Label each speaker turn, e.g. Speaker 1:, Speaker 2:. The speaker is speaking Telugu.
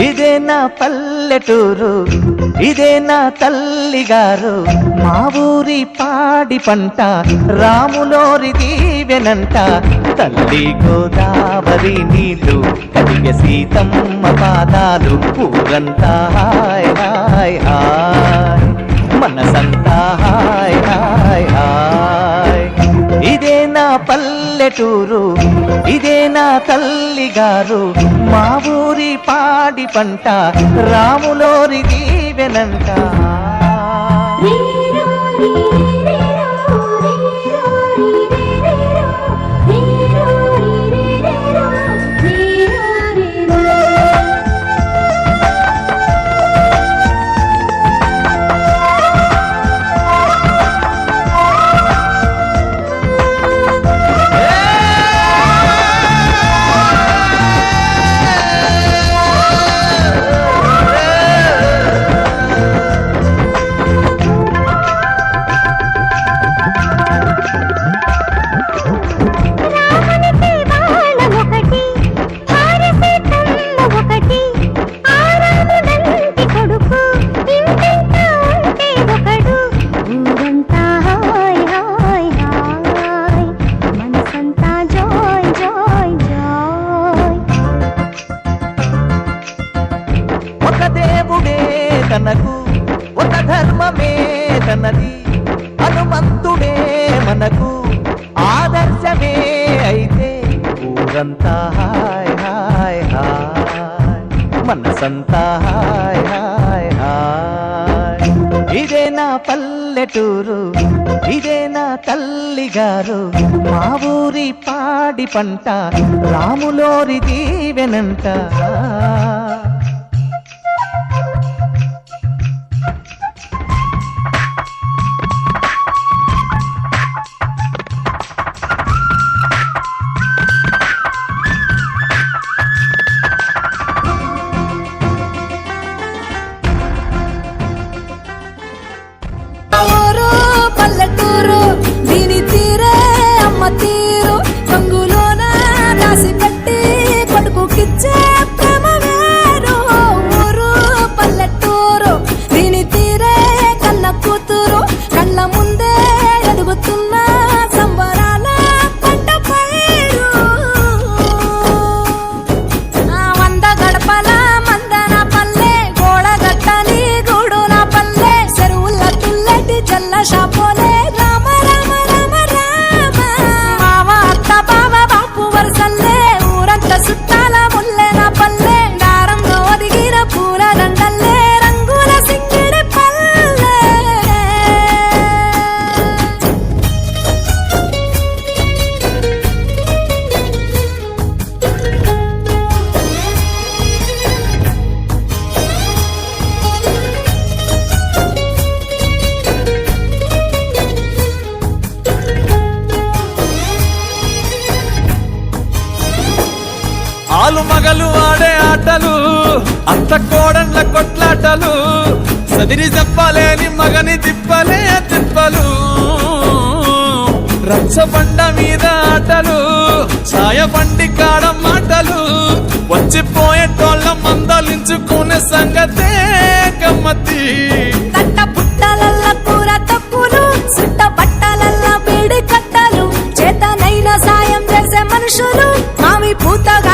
Speaker 1: ఇదే నా పల్లెటూరు, ఇదే నా తల్లిగారు, మా ఊరి పాడి పంట రాములోరి దీవెనంట. తల్లి గోదావరి నీళ్ళు కడిగే సీతమ్మ పాదాలు, ఊరంతా హాయ్ హాయ్ హాయ్, మనసంతా హాయ్ హాయ్ హాయ్. ఇదే నా పల్లెటూరు, ఇదే నా తల్లిగారు, మా ఊరి పాడి పంట రాములోరి దీవెనంట. తనకు ఒక ధర్మమే తనది, హనుమంతుడే మనకు ఆదర్శమే అయితే, ఊరంతా హాయ్ హాయ్ హాయ్, మనసంతా హాయ్ హాయ్ హాయ్. ఇదే నా పల్లెటూరు, ఇదే నా తల్లిగారు, మా ఊరి పాడి పంట రాములోరి దీవెనంట.
Speaker 2: పల్లెటూరు దీని తీరే అమ్మ తీరు, రంగులోన రాసి పెట్టి కొడుకుకిచ్చే ప్రేమ వేరు. ఊరు పల్లెటూరు దీని తీరే కన్న కూతురు, కళ్ళ ముందే ఎదుగుతున్న సంబరాల పంట పైరు. వంద గడపల మందన పల్లె, గోడగట్టని గూడు నా పల్లె, చెరువుల తుల్లటి జల్ల షాపోలే రామ రామ రామ రామ. మావ అత్త బావ బాపు వరసల్లే, ఊరంత సుట్టాల ముల్లె నా పల్లె, దారంలో ఒదిగిన పూల దండల్లే రంగుల సింగిడి పల్లె.
Speaker 3: ఆలు మగలు ఆడే ఆటలు, అత్త కోడళ్ళ కొట్లాటలు, సదిరి చెప్పలేని మగని తిప్పలే తిప్పలు. రచ్చబండ మీద ఆటలు, ఛాయ బండి కాడ మాటలు, వచ్చిపోయేటోళ్ళ మందలించుకునే సంగతే గమ్మతి.